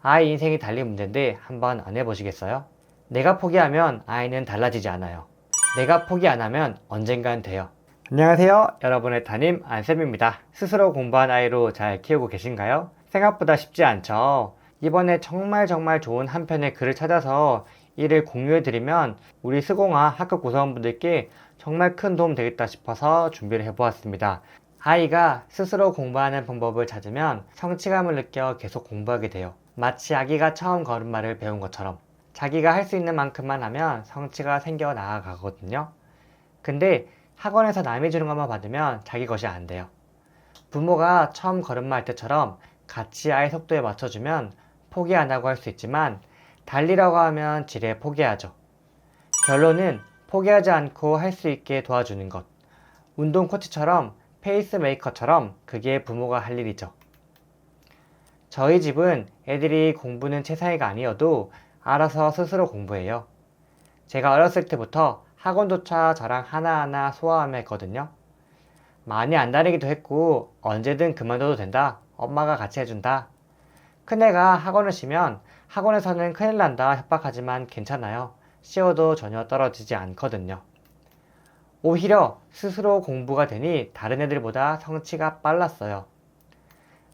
아이 인생이 달린 문제인데 한번 안 해보시겠어요? 내가 포기하면 아이는 달라지지 않아요. 내가 포기 안 하면 언젠간 돼요. 안녕하세요. 여러분의 담임 안쌤입니다. 스스로 공부한 아이로 잘 키우고 계신가요? 생각보다 쉽지 않죠? 이번에 정말 좋은 한 편의 글을 찾아서 이를 공유해드리면 우리 스공아 학급 구성원분들께 정말 큰 도움 되겠다 싶어서 준비를 해보았습니다. 아이가 스스로 공부하는 방법을 찾으면 성취감을 느껴 계속 공부하게 돼요. 마치 아기가 처음 걸음마를 배운 것처럼 자기가 할 수 있는 만큼만 하면 성취가 생겨 나아가거든요. 근데 학원에서 남이 주는 것만 받으면 자기 것이 안 돼요. 부모가 처음 걸음마 할 때처럼 같이 아이 속도에 맞춰주면 포기 안 하고 할 수 있지만 달리라고 하면 지레 포기하죠. 결론은 포기하지 않고 할 수 있게 도와주는 것. 운동 코치처럼 페이스메이커처럼 그게 부모가 할 일이죠. 저희 집은 애들이 공부는 최상위가 아니어도 알아서 스스로 공부해요. 제가 어렸을 때부터 학원조차 저랑 하나하나 소화하며 했거든요. 많이 안 다니기도 했고 언제든 그만둬도 된다. 엄마가 같이 해준다. 큰애가 학원을 쉬면 학원에서는 큰일 난다 협박하지만 괜찮아요. 쉬어도 전혀 떨어지지 않거든요. 오히려 스스로 공부가 되니 다른 애들보다 성취가 빨랐어요.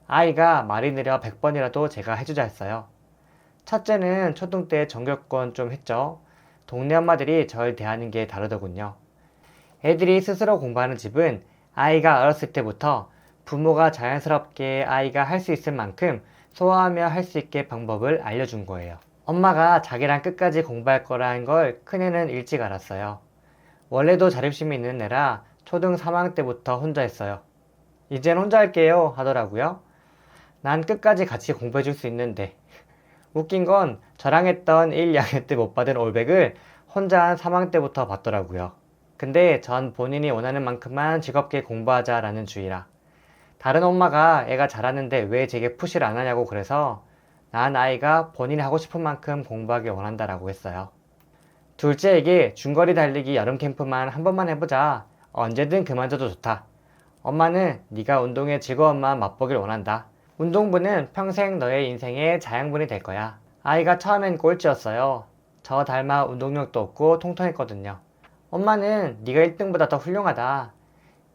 아이가 말이 느려 100번이라도 제가 해주자 했어요. 첫째는 초등 때 전교권 좀 했죠. 동네 엄마들이 절 대하는 게 다르더군요. 애들이 스스로 공부하는 집은 아이가 어렸을 때부터 부모가 자연스럽게 아이가 할 수 있을 만큼 소화하며 할 수 있게 방법을 알려준 거예요. 엄마가 자기랑 끝까지 공부할 거라는 걸 큰애는 일찍 알았어요. 원래도 자립심이 있는 애라 초등 3학년 때부터 혼자 했어요. 이젠 혼자 할게요 하더라고요. 난 끝까지 같이 공부해 줄 수 있는데. 웃긴 건 저랑 했던 1, 2학년 때 못 받은 올백을 혼자 한 3학년 때부터 받더라고요. 근데 전 본인이 원하는 만큼만 즐겁게 공부하자라는 주의라. 다른 엄마가 애가 잘하는데 왜 제게 푸시를 안 하냐고 그래서 난 아이가 본인이 하고 싶은 만큼 공부하길 원한다라고 했어요. 둘째에게 중거리 달리기 여름 캠프만 한 번만 해보자. 언제든 그만둬도 좋다. 엄마는 네가 운동의 즐거움만 맛보길 원한다. 운동부는 평생 너의 인생의 자양분이 될 거야. 아이가 처음엔 꼴찌였어요. 저 닮아 운동력도 없고 통통했거든요. 엄마는 네가 1등보다 더 훌륭하다.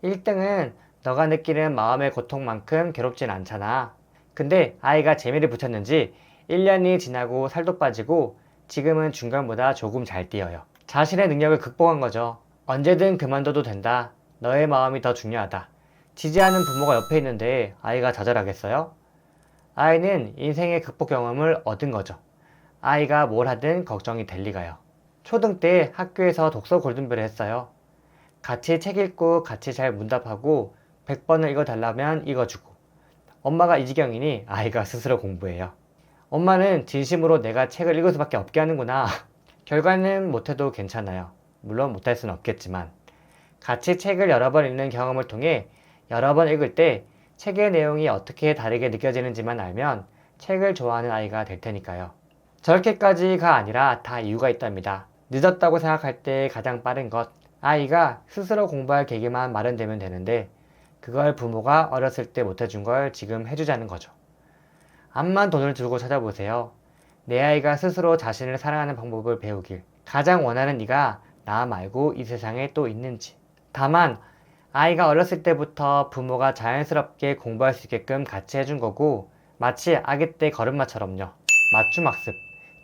1등은 너가 느끼는 마음의 고통만큼 괴롭진 않잖아. 근데 아이가 재미를 붙였는지 1년이 지나고 살도 빠지고 지금은 중간보다 조금 잘 뛰어요. 자신의 능력을 극복한 거죠. 언제든 그만둬도 된다. 너의 마음이 더 중요하다. 지지하는 부모가 옆에 있는데 아이가 좌절하겠어요? 아이는 인생의 극복 경험을 얻은 거죠. 아이가 뭘 하든 걱정이 될 리가요. 초등 때 학교에서 독서 골든벨을 했어요. 같이 책 읽고 같이 잘 문답하고 100번을 읽어달라면 읽어주고 엄마가 이 지경이니 아이가 스스로 공부해요. 엄마는 진심으로 내가 책을 읽을 수밖에 없게 하는구나. 결과는 못해도 괜찮아요. 물론 못할 수는 없겠지만 같이 책을 여러 번 읽는 경험을 통해 여러 번 읽을 때 책의 내용이 어떻게 다르게 느껴지는지만 알면 책을 좋아하는 아이가 될 테니까요. 저렇게까지가 아니라 다 이유가 있답니다. 늦었다고 생각할 때 가장 빠른 것, 아이가 스스로 공부할 계기만 마련되면 되는데 그걸 부모가 어렸을 때 못해준 걸 지금 해주자는 거죠. 암만 돈을 들고 찾아보세요. 내 아이가 스스로 자신을 사랑하는 방법을 배우길. 가장 원하는 네가 나 말고 이 세상에 또 있는지. 다만 아이가 어렸을 때부터 부모가 자연스럽게 공부할 수 있게끔 같이 해준 거고 마치 아기 때 걸음마처럼요. 맞춤학습,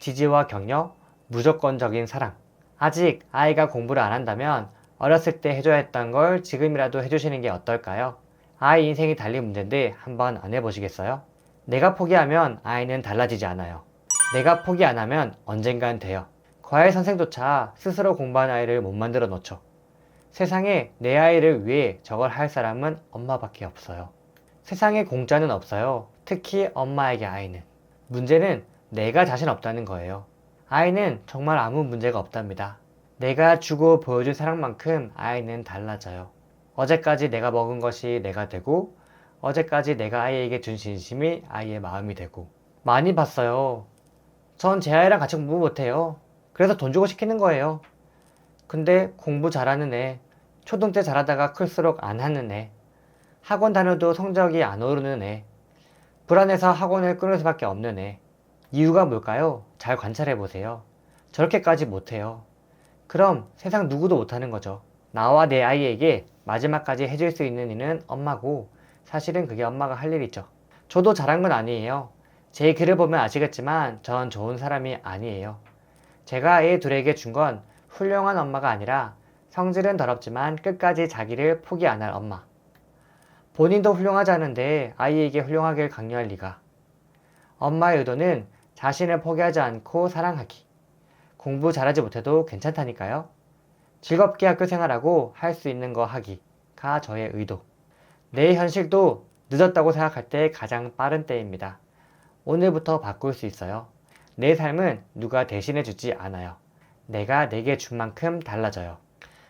지지와 격려, 무조건적인 사랑. 아직 아이가 공부를 안 한다면 어렸을 때 해줘야 했던 걸 지금이라도 해주시는 게 어떨까요? 아이 인생이 달린 문제인데 한번 안 해보시겠어요? 내가 포기하면 아이는 달라지지 않아요. 내가 포기 안 하면 언젠간 돼요. 과외 선생조차 스스로 공부한 아이를 못 만들어 놓죠. 세상에 내 아이를 위해 저걸 할 사람은 엄마밖에 없어요. 세상에 공짜는 없어요. 특히 엄마에게 아이는. 문제는 내가 자신 없다는 거예요. 아이는 정말 아무 문제가 없답니다. 내가 주고 보여준 사랑만큼 아이는 달라져요. 어제까지 내가 먹은 것이 내가 되고 어제까지 내가 아이에게 준 진심이 아이의 마음이 되고 많이 봤어요. 전 제 아이랑 같이 공부 못해요. 그래서 돈 주고 시키는 거예요. 근데 공부 잘하는 애, 초등 때 잘하다가 클수록 안 하는 애, 학원 다녀도 성적이 안 오르는 애, 불안해서 학원을 끊을 수밖에 없는 애, 이유가 뭘까요? 잘 관찰해 보세요. 저렇게까지 못해요. 그럼 세상 누구도 못하는 거죠. 나와 내 아이에게 마지막까지 해줄 수 있는 일은 엄마고, 사실은 그게 엄마가 할 일이죠. 저도 잘한 건 아니에요. 제 글을 보면 아시겠지만 전 좋은 사람이 아니에요. 제가 애 둘에게 준 건 훌륭한 엄마가 아니라 성질은 더럽지만 끝까지 자기를 포기 안 할 엄마. 본인도 훌륭하지 않은데 아이에게 훌륭하길 강요할 리가. 엄마의 의도는 자신을 포기하지 않고 사랑하기. 공부 잘하지 못해도 괜찮다니까요. 즐겁게 학교 생활하고 할 수 있는 거 하기가 저의 의도. 내 현실도 늦었다고 생각할 때 가장 빠른 때입니다. 오늘부터 바꿀 수 있어요. 내 삶은 누가 대신해 주지 않아요. 내가 내게 준 만큼 달라져요.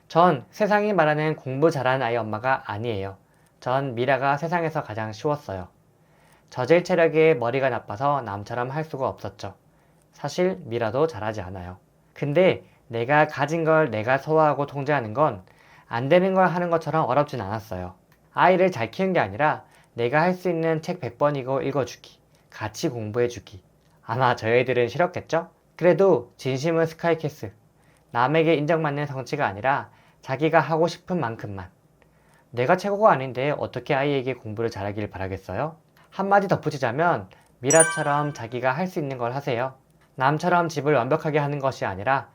전 세상이 말하는 공부 잘하는 아이 엄마가 아니에요. 전 미라가 세상에서 가장 쉬웠어요. 저질 체력에 머리가 나빠서 남처럼 할 수가 없었죠. 사실 미라도 잘하지 않아요. 근데 내가 가진 걸 내가 소화하고 통제하는 건 안 되는 걸 하는 것처럼 어렵진 않았어요. 아이를 잘 키운 게 아니라 내가 할 수 있는 책 100번이고 읽어주기, 같이 공부해주기. 아마 저희 애들은 싫었겠죠? 그래도 진심은 스카이캐슬. 남에게 인정받는 성취가 아니라 자기가 하고 싶은 만큼만. 내가 최고가 아닌데 어떻게 아이에게 공부를 잘하길 바라겠어요? 한마디 덧붙이자면 미라처럼 자기가 할 수 있는 걸 하세요. 남처럼 집을 완벽하게 하는 것이 아니라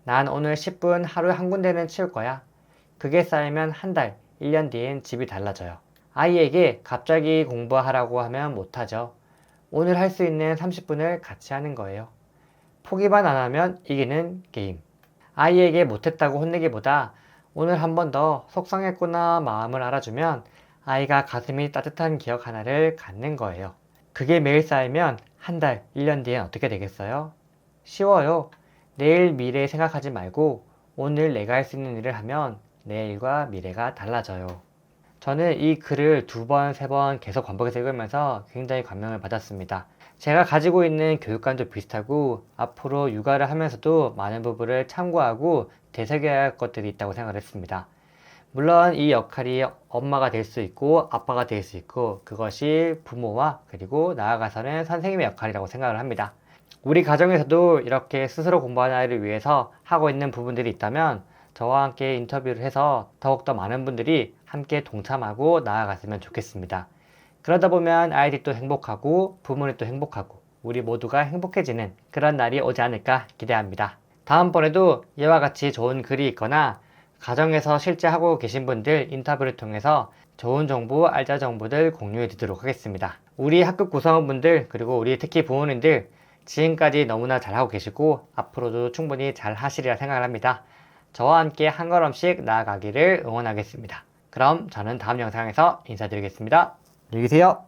난 오늘 10분 하루에 한 군데는 치울 거야. 그게 쌓이면 한 달, 1년 뒤엔 집이 달라져요. 아이에게 갑자기 공부하라고 하면 못하죠. 오늘 할 수 있는 30분을 같이 하는 거예요. 포기만 안 하면 이기는 게임. 아이에게 못했다고 혼내기보다 오늘 한 번 더 속상했구나 마음을 알아주면 아이가 가슴이 따뜻한 기억 하나를 갖는 거예요. 그게 매일 쌓이면 한 달, 1년 뒤엔 어떻게 되겠어요? 쉬워요. 내일 미래 생각하지 말고 오늘 내가 할 수 있는 일을 하면 내일과 미래가 달라져요. 저는 이 글을 2번, 3번 계속 반복해서 읽으면서 굉장히 감명을 받았습니다. 제가 가지고 있는 교육관도 비슷하고 앞으로 육아를 하면서도 많은 부분을 참고하고 되새겨야 할 것들이 있다고 생각을 했습니다. 물론 이 역할이 엄마가 될 수 있고 아빠가 될 수 있고 그것이 부모와 그리고 나아가서는 선생님의 역할이라고 생각을 합니다. 우리 가정에서도 이렇게 스스로 공부하는 아이를 위해서 하고 있는 부분들이 있다면 저와 함께 인터뷰를 해서 더욱더 많은 분들이 함께 동참하고 나아갔으면 좋겠습니다. 그러다 보면 아이들이 또 행복하고 부모님 또 행복하고 우리 모두가 행복해지는 그런 날이 오지 않을까 기대합니다. 다음번에도 이와 같이 좋은 글이 있거나 가정에서 실제 하고 계신 분들 인터뷰를 통해서 좋은 정보, 알짜 정보들 공유해 드리도록 하겠습니다. 우리 학급 구성원분들 그리고 우리 특히 부모님들 지금까지 너무나 잘하고 계시고 앞으로도 충분히 잘 하시리라 생각을 합니다. 저와 함께 한 걸음씩 나아가기를 응원하겠습니다. 그럼 저는 다음 영상에서 인사드리겠습니다. 안녕히 계세요.